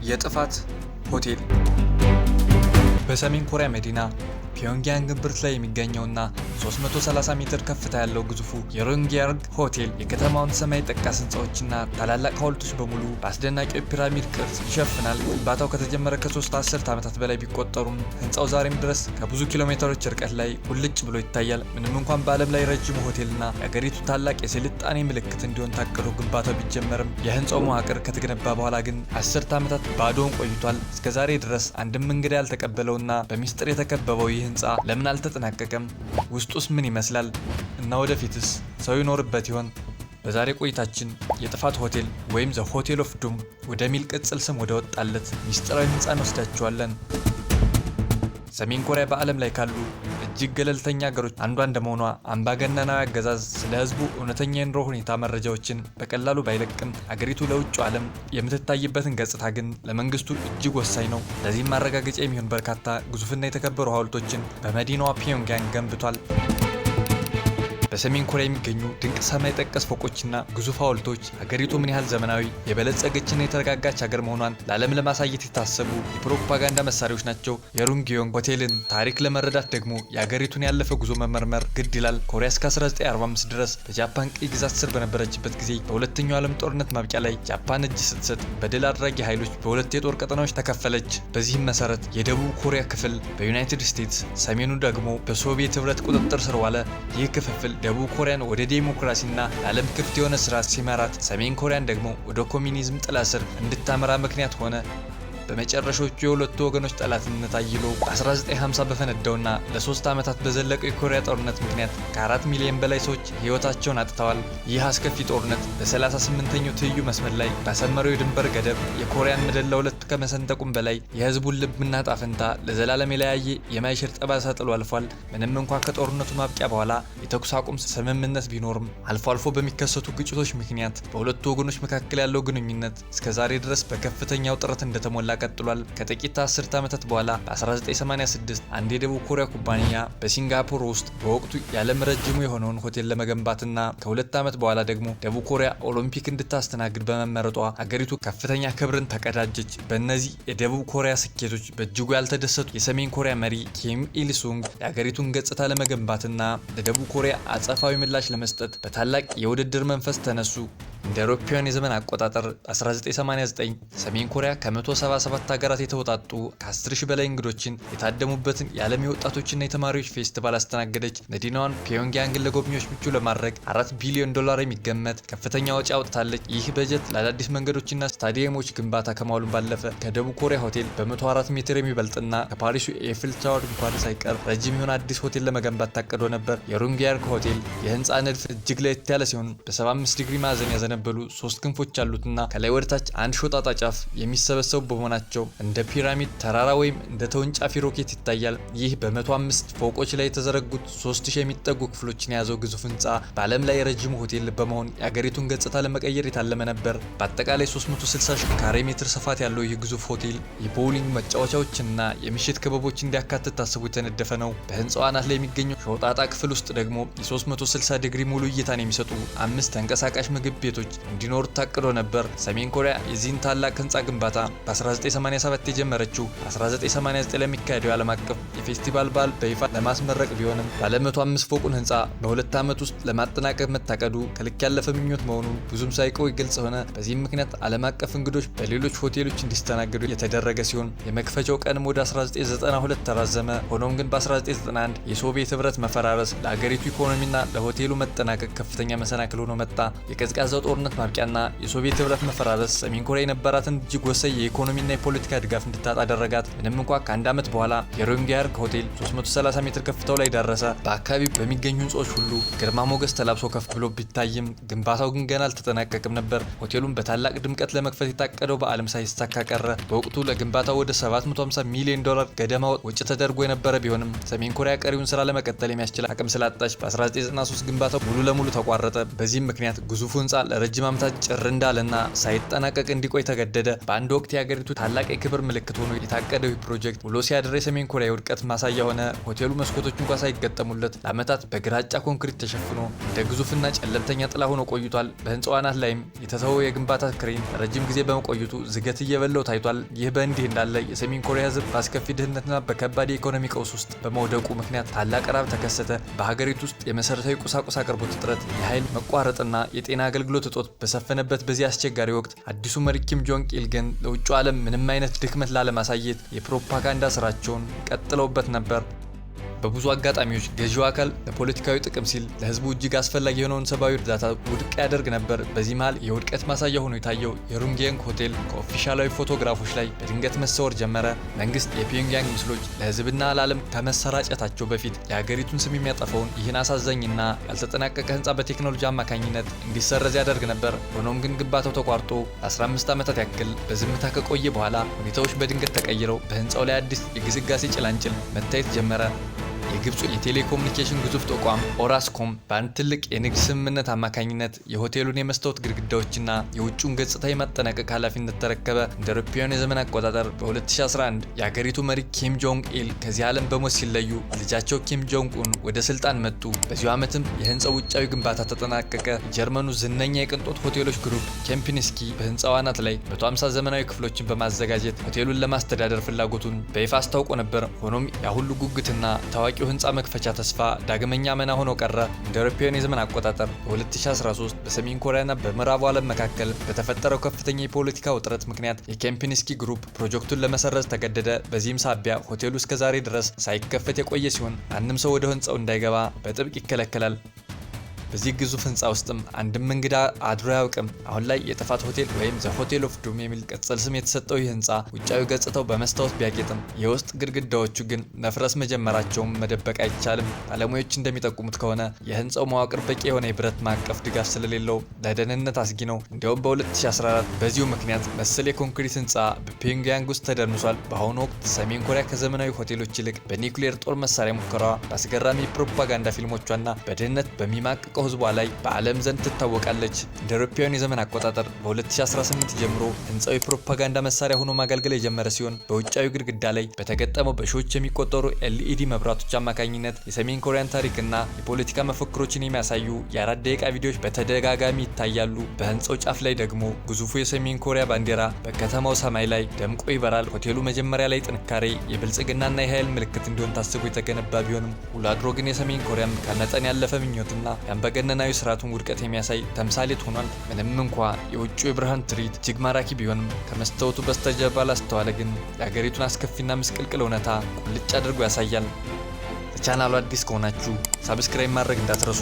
የጥፋት ሆቴል በሰሜን ኮሪያ መዲና ፒዮንግያንግ እምብርት ላይ የሚገኘውና 330 ሜትር ከፍታ ያለው ግዙፉ የሮንግያርግ ሆቴል የከተማውን ሰማይ ጠቀስ ህንፃዎችና ታላላቅ ሐውልቶች በሙሉ በአስደናቂው ፒራሚድ ቅርጽ ይሸፍናል። ግንባታው ከተጀመረ ከ3 አስርት ዓመታት በላይ ቢቆጠሩም ህንፃው ዛሬም ድረስ ከብዙ ኪሎ ሜትሮች ርቀት ላይ ውልጭ ብሎ ይታያል። ምንም እንኳን በዓለም ላይ ረጅሙ ሆቴልና የአገሪቱ ታላቅ የስልጣኔ ምልክት እንዲሆን ታቅዶ ግንባታው ቢጀመርም የህንፃው መዋቅር ከተገነባ በኋላ ግን 10 ዓመታት ባዶውን ቆይቷል። እስከዛሬ ድረስ አንድም እንግዳ ያልተቀበለውና በሚስጥር የተከበበው ይህ ህንፃ ለምን አልተጠናቀቀም? ውስጡስ ምን ይመስላል? እና ወደፊትስ ሰው ይኖርበት ይሆን? በዛሬ ቆይታችን የጥፋት ሆቴል ወይም ዘ ሆቴል ኦፍ ዱም ወደሚል ቅጽል ስም ወደ ወጣለት ሚስጥራዊ ህንፃ እንወስዳችኋለን። ሰሜን ኮሪያ በዓለም ላይ ካሉ እጅግ ገለልተኛ ሀገሮች አንዷ እንደመሆኗ አምባገነናዊ አገዛዝ ስለ ህዝቡ እውነተኛ የኑሮ ሁኔታ መረጃዎችን በቀላሉ ባይለቅም አገሪቱ ለውጭ ዓለም የምትታይበትን ገጽታ ግን ለመንግስቱ እጅግ ወሳኝ ነው። ለዚህም ማረጋገጫ የሚሆን በርካታ ግዙፍና የተከበሩ ሐውልቶችን በመዲናዋ ፒዮንግያንግ ገንብቷል። በሰሜን ኮሪያ የሚገኙ ድንቅ ሰማይ ጠቀስ ፎቆችና ግዙፍ ሐውልቶች ሀገሪቱ ምን ያህል ዘመናዊ የበለጸገችና የተረጋጋች ሀገር መሆኗን ለዓለም ለማሳየት የታሰቡ የፕሮፓጋንዳ መሳሪያዎች ናቸው። የሮንግዮንግ ሆቴልን ታሪክ ለመረዳት ደግሞ የሀገሪቱን ያለፈ ጉዞ መመርመር ግድ ይላል። ኮሪያ እስከ 1945 ድረስ በጃፓን ቅኝ ግዛት ስር በነበረችበት ጊዜ በሁለተኛው ዓለም ጦርነት ማብቂያ ላይ ጃፓን እጅ ስትሰጥ በድል አድራጊ ኃይሎች በሁለት የጦር ቀጠናዎች ተከፈለች። በዚህም መሰረት የደቡብ ኮሪያ ክፍል በዩናይትድ ስቴትስ፣ ሰሜኑ ደግሞ በሶቪየት ህብረት ቁጥጥር ስር ዋለ። ይህ ክፍፍል ደቡብ ኮሪያን ወደ ዴሞክራሲና ለዓለም ክፍት የሆነ ስርዓት ሲመራት፣ ሰሜን ኮሪያን ደግሞ ወደ ኮሚኒዝም ጥላ ስር እንድታመራ ምክንያት ሆነ። በመጨረሻዎቹ የሁለቱ ወገኖች ጠላትነት አይሎ በ1950 በፈነዳውና ለ3 ዓመታት በዘለቀው የኮሪያ ጦርነት ምክንያት ከ4 ሚሊዮን በላይ ሰዎች ህይወታቸውን አጥተዋል። ይህ አስከፊ ጦርነት በ38ኛው ትይዩ መስመር ላይ ባሰመረው የድንበር ገደብ የኮሪያን ምድር ለሁለት ከመሰንጠቁም በላይ የህዝቡን ልብና ዕጣ ፈንታ ለዘላለም የለያየ የማይሽር ጠባሳ ጥሎ አልፏል። ምንም እንኳን ከጦርነቱ ማብቂያ በኋላ የተኩስ አቁም ስምምነት ቢኖርም አልፎ አልፎ በሚከሰቱ ግጭቶች ምክንያት በሁለቱ ወገኖች መካከል ያለው ግንኙነት እስከዛሬ ድረስ በከፍተኛ ውጥረት እንደተሞላ ቀጥሏል። ከጥቂት አስርት ዓመታት በኋላ በ1986 አንድ የደቡብ ኮሪያ ኩባንያ በሲንጋፖር ውስጥ በወቅቱ የዓለም ረጅሙ የሆነውን ሆቴል ለመገንባትና ከ2 ዓመት በኋላ ደግሞ ደቡብ ኮሪያ ኦሎምፒክ እንድታስተናግድ በመመረጧ ሀገሪቱ ከፍተኛ ክብርን ተቀዳጀች። በእነዚህ የደቡብ ኮሪያ ስኬቶች በእጅጉ ያልተደሰቱ የሰሜን ኮሪያ መሪ ኪም ኢል ሱንግ የሀገሪቱን ገጽታ ለመገንባትና ለደቡብ ኮሪያ አጸፋዊ ምላሽ ለመስጠት በታላቅ የውድድር መንፈስ ተነሱ። እንደ አውሮፓውያን የዘመን አቆጣጠር 1989 ሰሜን ኮሪያ ከ177 ሀገራት የተውጣጡ ከ10,000 በላይ እንግዶችን የታደሙበትን የዓለም የወጣቶችና የተማሪዎች ፌስቲቫል አስተናገደች። መዲናዋን ፒዮንግያንግን ለጎብኚዎች ምቹ ለማድረግ $4 ቢሊዮን የሚገመት ከፍተኛ ወጪ አውጥታለች። ይህ በጀት ለአዳዲስ መንገዶችና ስታዲየሞች ግንባታ ከማዋሉም ባለፈ ከደቡብ ኮሪያ ሆቴል በ104 ሜትር የሚበልጥና ከፓሪሱ የኤፍል ታወር እንኳን ሳይቀር ረጅም የሆነ አዲስ ሆቴል ለመገንባት ታቅዶ ነበር። የሮንግያርግ ሆቴል የህንፃ ንድፍ እጅግ ለየት ያለ ሲሆን በ75 ዲግሪ ማዕዘን ያዘነበሉ 3 ክንፎች ያሉትና ከላይ ወደታች አንድ ሾጣጣ ጫፍ የሚሰበሰቡ በመሆናቸው እንደ ፒራሚድ ተራራ ወይም እንደ ተወንጫፊ ሮኬት ይታያል። ይህ በ105 ፎቆች ላይ የተዘረጉት 3000 የሚጠጉ ክፍሎችን የያዘው ግዙፍ ህንፃ በዓለም ላይ የረጅሙ ሆቴል በመሆን የአገሪቱን ገጽታ ለመቀየር የታለመ ነበር። በአጠቃላይ 360 ካሬ ሜትር ስፋት ያለው ይህ ግዙፍ ሆቴል የቦውሊንግ መጫወቻዎችንና የምሽት ክበቦች እንዲያካትት ታስቦ የተነደፈ ነው። በህንፃው አናት ላይ የሚገኘው ሾጣጣ ክፍል ውስጥ ደግሞ የ360 ዲግሪ ሙሉ እይታን የሚሰጡ 5 ተንቀሳቃሽ ምግብ ቤቶች እንዲኖሩ ታቅዶ ነበር። ሰሜን ኮሪያ የዚህን ታላቅ ህንፃ ግንባታ በ1987 የጀመረችው 1989 ለሚካሄደው ዓለም አቀፍ የፌስቲቫል በዓል በይፋ ለማስመረቅ ቢሆንም ባለ 105 ፎቁን ህንፃ በ2 ዓመት ውስጥ ለማጠናቀቅ መታቀዱ ከልክ ያለፈ ምኞት መሆኑ ብዙም ሳይቆይ ግልጽ ሆነ። በዚህም ምክንያት ዓለም አቀፍ እንግዶች በሌሎች ሆቴሎች እንዲስተናገዱ የተደረገ ሲሆን የመክፈቻው ቀንም ወደ 1992 ተራዘመ። ሆኖም ግን በ1991 የሶቪየት ህብረት መፈራረስ ለአገሪቱ ኢኮኖሚና ለሆቴሉ መጠናቀቅ ከፍተኛ መሰናክል ሆኖ መጣ። የቀዝቃዛው ጦርነት ማብቂያና የሶቪየት ህብረት መፈራረስ ሰሜን ኮሪያ የነበራትን እጅግ ወሳኝ የኢኮኖሚና የፖለቲካ ድጋፍ እንድታጣ አደረጋት። ምንም እንኳን ከአንድ ዓመት በኋላ የሮንግያርግ ሆቴል 330 ሜትር ከፍታው ላይ ደረሰ። በአካባቢው በሚገኙ ህንፃዎች ሁሉ ግርማ ሞገስ ተላብሶ ከፍ ብሎ ቢታይም ግንባታው ግን ገና አልተጠናቀቅም ነበር። ሆቴሉን በታላቅ ድምቀት ለመክፈት የታቀደው በዓለም ሳይሳካ ቀረ። በወቅቱ ለግንባታው ወደ $750 ሚሊዮን ገደማ ወጪ ተደርጎ የነበረ ቢሆንም ሰሜን ኮሪያ ቀሪውን ስራ ለመቀጠል የሚያስችል አቅም ስላጣች በ1993 ግንባታው ሙሉ ለሙሉ ተቋረጠ። በዚህም ምክንያት ግዙፉ ህንፃ ለረጅም ዓመታት ጭር እንዳለና ሳይጠናቀቅ እንዲቆይ ተገደደ። በአንድ ወቅት የሀገሪቱ ታላቅ የክብር ምልክት ሆኖ የታቀደው ፕሮጀክት ውሎ ሲያድር የሰሜን ኮሪያ ውድቀት ማሳያ ሆነ። ሆቴሉ መስኮቶቹ እንኳን ሳይገጠሙለት ለዓመታት በግራጫ ኮንክሪት ተሸፍኖ እንደ ግዙፍና ጨለምተኛ ጥላ ሆኖ ቆይቷል። በህንጻው አናት ላይም የተተወው የግንባታ ክሬን ረጅም ጊዜ በመቆየቱ ዝገት እየበላው ታይቷል። ይህ በእንዲህ እንዳለ የሰሜን ኮሪያ ህዝብ በአስከፊ ድህነትና በከባድ የኢኮኖሚ ቀውስ ውስጥ በመውደቁ ምክንያት ታላቅ ረሃብ ተከሰተ። በሀገሪቱ ውስጥ የመሰረታዊ ቁሳቁስ አቅርቦት እጥረት፣ የኃይል መቋረጥና የጤና አገልግሎት እጦት በሰፈነበት በዚህ አስቸጋሪ ወቅት አዲሱ መሪ ኪም ጆንግ ኢል ግን ለውጭው ዓለም ምንም አይነት ድክመት ላለማሳየት የፕሮፓጋንዳ ስራቸውን ቀጥለውበት ነበር። በብዙ አጋጣሚዎች ገዢው አካል ለፖለቲካዊ ጥቅም ሲል ለህዝቡ እጅግ አስፈላጊ የሆነውን ሰብአዊ እርዳታ ውድቅ ያደርግ ነበር። በዚህ መሃል የውድቀት ማሳያ ሆኖ የታየው የሩንግያንግ ሆቴል ከኦፊሻላዊ ፎቶግራፎች ላይ በድንገት መሰወር ጀመረ። መንግስት የፒዮንግያንግ ምስሎች ለህዝብና ለዓለም ከመሰራጨታቸው በፊት የሀገሪቱን ስም የሚያጠፋውን ይህን አሳዛኝና ያልተጠናቀቀ ህንፃ በቴክኖሎጂ አማካኝነት እንዲሰረዝ ያደርግ ነበር። ሆኖም ግን ግንባታው ተቋርጦ ለ15 ዓመታት ያክል በዝምታ ከቆየ በኋላ ሁኔታዎች በድንገት ተቀይረው በህንፃው ላይ አዲስ የግስጋሴ ጭላንጭል መታየት ጀመረ። የግብፁ የቴሌኮሙኒኬሽን ግዙፍ ተቋም ኦራስኮም በአንድ ትልቅ የንግድ ስምምነት አማካኝነት የሆቴሉን የመስታወት ግድግዳዎችና የውጭውን ገጽታ የማጠናቀቅ ኃላፊነት ተረከበ። እንደ አውሮፓውያን የዘመን አቆጣጠር በ2011 የሀገሪቱ መሪ ኪም ጆንግ ኢል ከዚህ ዓለም በሞት ሲለዩ ልጃቸው ኪም ጆንግ ኡን ወደ ስልጣን መጡ። በዚሁ ዓመትም የህንፃው ውጫዊ ግንባታ ተጠናቀቀ። የጀርመኑ ዝነኛ የቅንጦት ሆቴሎች ግሩፕ ኬምፒንስኪ በህንፃው አናት ላይ 150 ዘመናዊ ክፍሎችን በማዘጋጀት ሆቴሉን ለማስተዳደር ፍላጎቱን በይፋ አስታውቆ ነበር። ሆኖም ያሁሉ ጉጉትና ታዋቂ ህንፃ መክፈቻ ተስፋ ዳግመኛ መና ሆኖ ቀረ። እንደ አውሮፓውያን የዘመን አቆጣጠር በ2013 በሰሜን ኮሪያና በምዕራቡ ዓለም መካከል በተፈጠረው ከፍተኛ የፖለቲካ ውጥረት ምክንያት የኬምፒንስኪ ግሩፕ ፕሮጀክቱን ለመሰረዝ ተገደደ። በዚህም ሳቢያ ሆቴሉ እስከዛሬ ድረስ ሳይከፈት የቆየ ሲሆን ማንም ሰው ወደ ህንፃው እንዳይገባ በጥብቅ ይከለከላል። በዚህ ግዙፍ ህንፃ ውስጥም አንድም እንግዳ አድሮ አያውቅም። አሁን ላይ የጥፋት ሆቴል ወይም ዘ ሆቴል ኦፍ ዱም የሚል ቅጽል ስም የተሰጠው ይህ ህንፃ ውጫዊ ገጽታው በመስታወት ቢያጌጥም የውስጥ ግድግዳዎቹ ግን መፍረስ መጀመራቸውን መደበቅ አይቻልም። ባለሙያዎች እንደሚጠቁሙት ከሆነ የህንፃው መዋቅር በቂ የሆነ የብረት ማዕቀፍ ድጋፍ ስለሌለው ለደህንነት አስጊ ነው። እንዲያውም በ2014 በዚሁ ምክንያት መሰል የኮንክሪት ህንፃ በፒዮንግያንግ ውስጥ ተደርምሷል። በአሁኑ ወቅት ሰሜን ኮሪያ ከዘመናዊ ሆቴሎች ይልቅ በኒውክሌር ጦር መሳሪያ ሙከራዋ፣ በአስገራሚ የፕሮፓጋንዳ ፊልሞቿና በድህነት በሚማቅቀው ህዝቧ ላይ በዓለም ዘንድ ትታወቃለች። እንደ አውሮፓውያን የዘመን አቆጣጠር በ2018 ጀምሮ ህንፃው የፕሮፓጋንዳ መሳሪያ ሆኖ ማገልገል የጀመረ ሲሆን በውጫዊ ግድግዳ ላይ በተገጠመው በሺዎች የሚቆጠሩ ኤልኢዲ መብራቶች አማካኝነት የሰሜን ኮሪያን ታሪክና የፖለቲካ መፈክሮችን የሚያሳዩ የ4 ደቂቃ ቪዲዮዎች በተደጋጋሚ ይታያሉ። በህንፃው ጫፍ ላይ ደግሞ ግዙፉ የሰሜን ኮሪያ ባንዲራ በከተማው ሰማይ ላይ ደምቆ ይበራል። ሆቴሉ መጀመሪያ ላይ ጥንካሬ፣ የብልጽግናና የኃይል ምልክት እንዲሆን ታስቦ የተገነባ ቢሆንም ውሎ አድሮ ግን የሰሜን ኮሪያም ከመጠን ያለፈ ምኞትና ገነናዊ ስርዓቱን ውድቀት የሚያሳይ ተምሳሌት ሆኗል። ምንም እንኳ የውጭው የብርሃን ትርኢት እጅግ ማራኪ ቢሆንም ከመስታወቱ በስተጀርባ ላስተዋለ ግን የሀገሪቱን አስከፊና ምስቅልቅል እውነታ ቁልጭ አድርጎ ያሳያል። ለቻናሉ አዲስ ከሆናችሁ ሳብስክራይብ ማድረግ እንዳትረሱ።